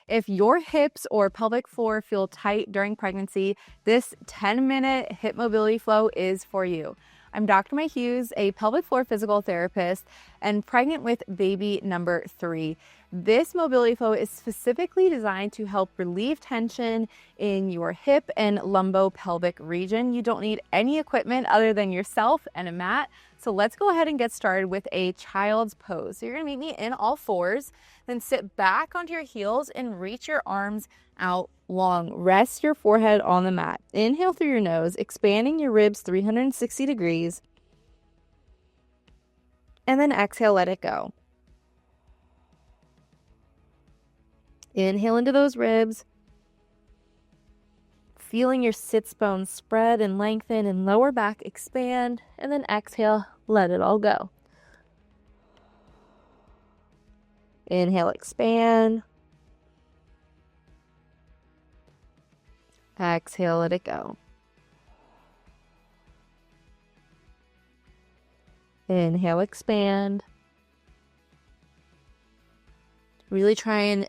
If your hips or pelvic floor feel tight during pregnancy, this 10-minute hip mobility flow is for you. I'm Dr. Mae Hughes, a pelvic floor physical therapist and pregnant with baby number 3. This mobility flow is specifically designed to help relieve tension in your hip and lumbopelvic region. You don't need any equipment other than yourself and a mat. So let's go ahead and get started with a child's pose. So you're gonna meet me in all fours, then sit back onto your heels and reach your arms out long. Rest your forehead on the mat. Inhale through your nose, expanding your ribs 360 degrees. And then exhale, let it go. Inhale into those ribs. Feeling your sits bones spread and lengthen and lower back expand. And then exhale, let it all go. Inhale, expand. Exhale, let it go. Inhale, expand. Really try and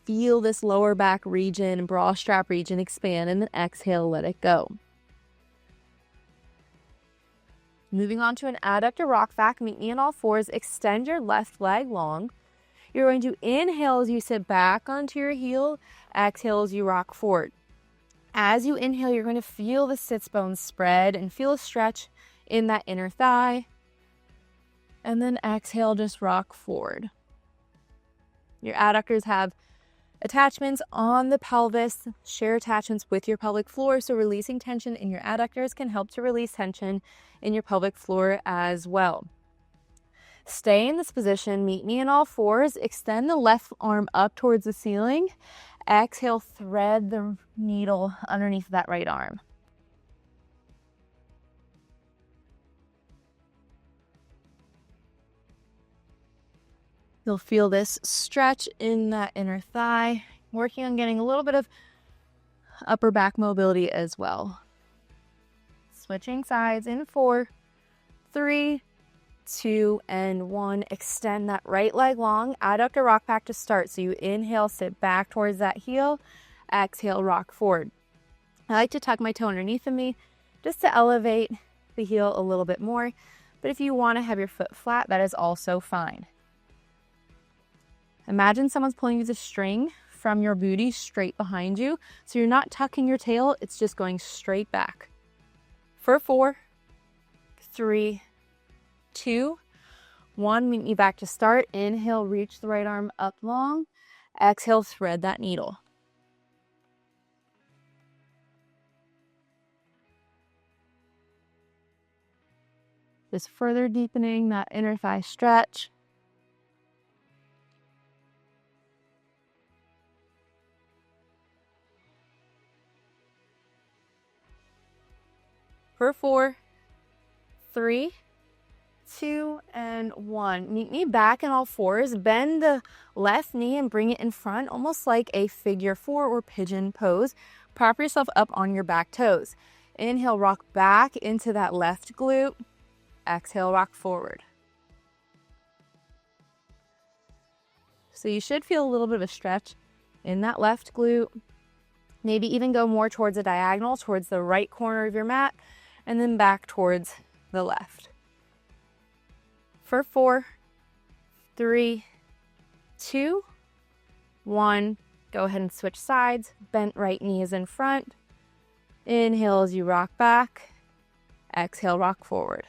feel this lower back region, bra strap region expand, and then exhale, let it go. Moving on to an adductor rock back, meet me in all fours, extend your left leg long. You're going to inhale as you sit back onto your heel, exhale as you rock forward. As you inhale, you're going to feel the sits bones spread and feel a stretch in that inner thigh. And then exhale, just rock forward. Your adductors have attachments on the pelvis, share attachments with your pelvic floor, so releasing tension in your adductors can help to release tension in your pelvic floor as well. Stay in this position, meet me in all fours, extend the left arm up towards the ceiling, exhale, thread the needle underneath that right arm. You'll feel this stretch in that inner thigh, working on getting a little bit of upper back mobility as well. Switching sides in 4, 3, 2, and 1. Extend that right leg long, adductor rock back to start. So you inhale, sit back towards that heel, exhale, rock forward. I like to tuck my toe underneath of me just to elevate the heel a little bit more. But if you want to have your foot flat, that is also fine. Imagine someone's pulling you the string from your booty straight behind you. So you're not tucking your tail, it's just going straight back. For 4, 3, 2, 1, meet me back to start. Inhale, reach the right arm up long. Exhale, thread that needle. Just further deepening that inner thigh stretch. For 4, 3, 2, and 1. Meet me back in all fours. Bend the left knee and bring it in front, almost like a figure 4 or pigeon pose. Prop yourself up on your back toes. Inhale, rock back into that left glute. Exhale, rock forward. So you should feel a little bit of a stretch in that left glute. Maybe even go more towards a diagonal, towards the right corner of your mat, and then back towards the left. For 4, 3, 2, 1, go ahead and switch sides. Bent right knee is in front. Inhale as you rock back. Exhale, rock forward.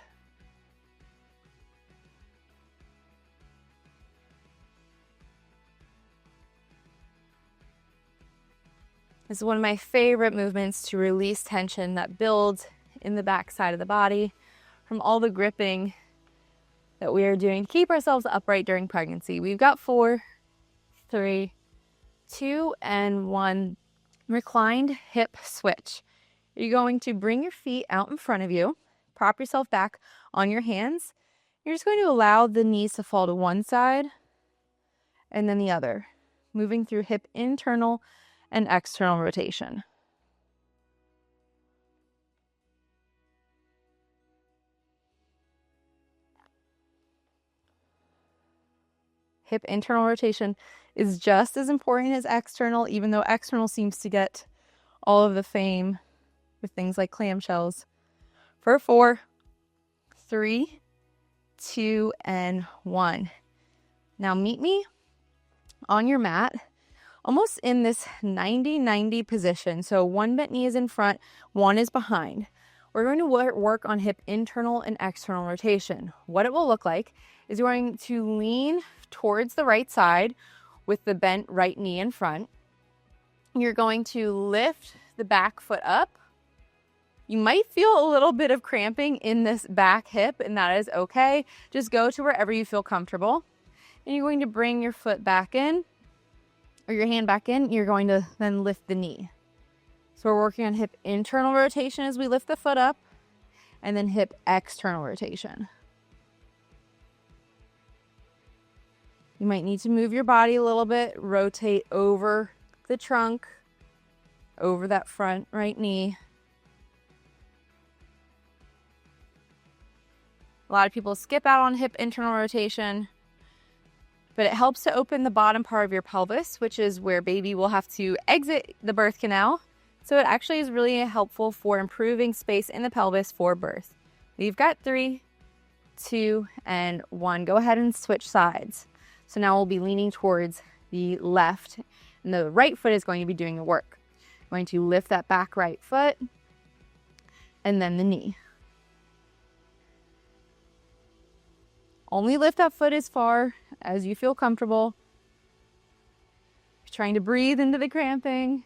This is one of my favorite movements to release tension that builds in the back side of the body from all the gripping that we are doing to keep ourselves upright during pregnancy. We've got 4, 3, 2, and 1. Reclined hip switch. You're going to bring your feet out in front of you, prop yourself back on your hands. You're just going to allow the knees to fall to one side and then the other, moving through hip internal and external rotation. Hip internal rotation is just as important as external, even though external seems to get all of the fame with things like clamshells. For 4, 3, 2, and 1. Now meet me on your mat, almost in this 90-90 position. So one bent knee is in front, one is behind. We're going to work on hip internal and external rotation. What it will look like is you're going to lean towards the right side with the bent right knee in front. You're going to lift the back foot up. You might feel a little bit of cramping in this back hip, and that is okay. Just go to wherever you feel comfortable. And you're going to bring your foot back in, or your hand back in. You're going to then lift the knee. So we're working on hip internal rotation as we lift the foot up, and then hip external rotation. You might need to move your body a little bit, rotate over the trunk, over that front right knee. A lot of people skip out on hip internal rotation, but it helps to open the bottom part of your pelvis, which is where baby will have to exit the birth canal. So it actually is really helpful for improving space in the pelvis for birth. We've got 3, 2, and 1. Go ahead and switch sides. So now we'll be leaning towards the left, and the right foot is going to be doing the work. I'm going to lift that back right foot, and then the knee. Only lift that foot as far as you feel comfortable. You're trying to breathe into the cramping.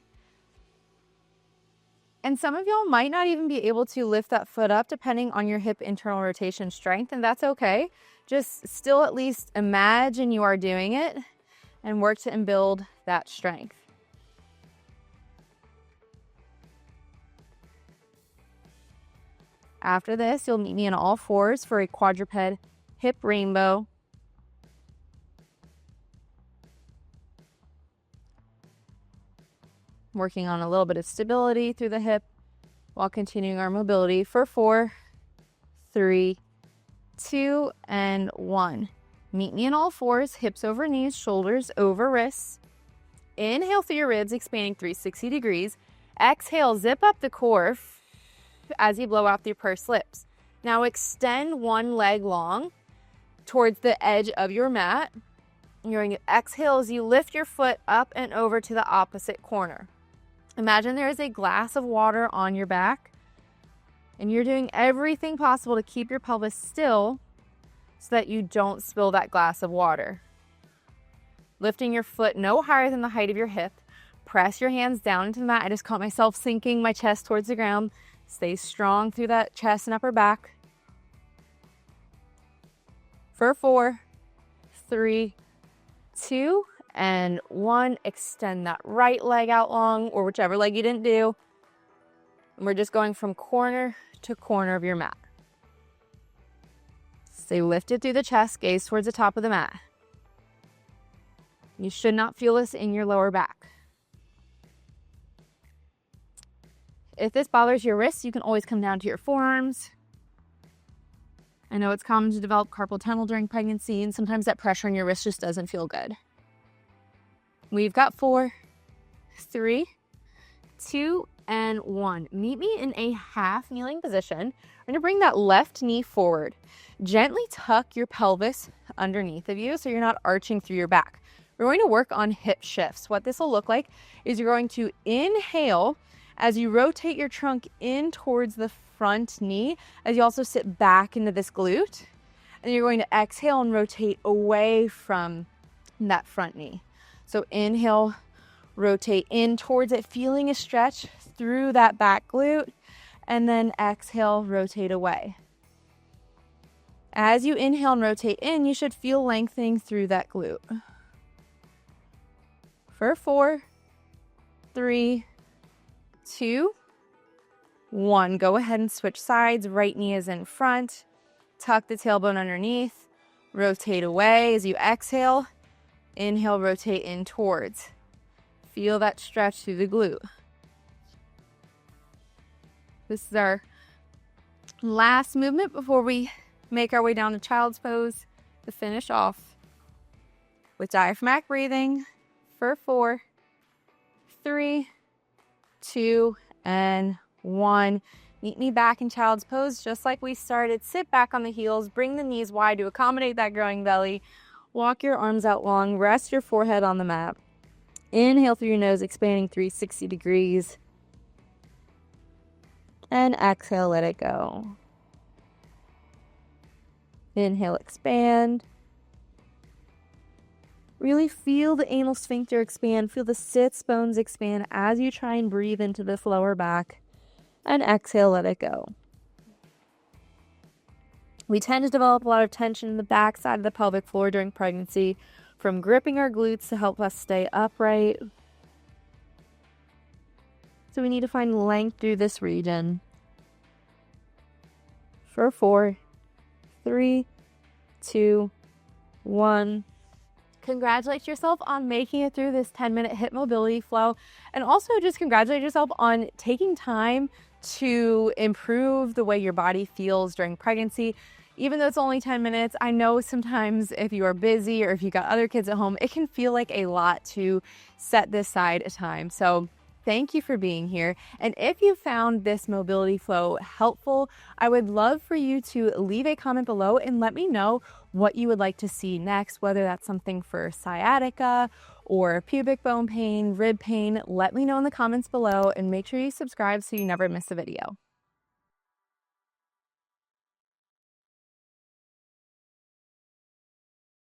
And some of y'all might not even be able to lift that foot up depending on your hip internal rotation strength, and that's okay. Just still at least imagine you are doing it and work to build that strength. After this, you'll meet me on all fours for a quadruped hip rainbow. Working on a little bit of stability through the hip while continuing our mobility for 4, 3, 2, and 1. Meet me in all fours, hips over knees, shoulders over wrists. Inhale through your ribs, expanding 360 degrees. Exhale, zip up the core as you blow out through pursed lips. Now extend one leg long towards the edge of your mat. You're going to exhale as you lift your foot up and over to the opposite corner. Imagine there is a glass of water on your back, and you're doing everything possible to keep your pelvis still so that you don't spill that glass of water. Lifting your foot no higher than the height of your hip. Press your hands down into the mat. I just caught myself sinking my chest towards the ground. Stay strong through that chest and upper back. For 4, 3, 2, and 1. Extend that right leg out long, or whichever leg you didn't do. And we're just going from corner to corner of your mat. Stay lifted through the chest, gaze towards the top of the mat. You should not feel this in your lower back. If this bothers your wrists, you can always come down to your forearms. I know it's common to develop carpal tunnel during pregnancy, and sometimes that pressure on your wrist just doesn't feel good. We've got 4, 3, 2, and 1. Meet me in a half kneeling position. We're going to bring that left knee forward. Gently tuck your pelvis underneath of you so you're not arching through your back. We're going to work on hip shifts. What this will look like is you're going to inhale as you rotate your trunk in towards the front knee, as you also sit back into this glute. And you're going to exhale and rotate away from that front knee. So inhale, rotate in towards it, feeling a stretch through that back glute, and then exhale, rotate away. As you inhale and rotate in, you should feel lengthening through that glute. For 4, 3, 2, 1. Go ahead and switch sides. Right knee is in front. Tuck the tailbone underneath. Rotate away as you exhale. Inhale, rotate in towards. Feel that stretch through the glute. This is our last movement before we make our way down to child's pose to finish off with diaphragmatic breathing. for 4, 3, 2, and 1. Meet me back in child's pose, just like we started. Sit back on the heels, bring the knees wide to accommodate that growing belly. Walk your arms out long, rest your forehead on the mat. Inhale through your nose, expanding 360 degrees. And exhale, let it go. Inhale, expand. Really feel the anal sphincter expand. Feel the sits bones expand as you try and breathe into this lower back. And exhale, let it go. We tend to develop a lot of tension in the back side of the pelvic floor during pregnancy, from gripping our glutes to help us stay upright. So we need to find length through this region. For 4, 3, 2, 1. Congratulate yourself on making it through this 10-minute hip mobility flow, and also just congratulate yourself on taking time to improve the way your body feels during pregnancy. Even though it's only 10 minutes, I know sometimes if you are busy or if you got other kids at home, it can feel like a lot to set this aside a time. So thank you for being here. And if you found this mobility flow helpful, I would love for you to leave a comment below and let me know what you would like to see next, whether that's something for sciatica or pubic bone pain, rib pain. Let me know in the comments below, and make sure you subscribe so you never miss a video.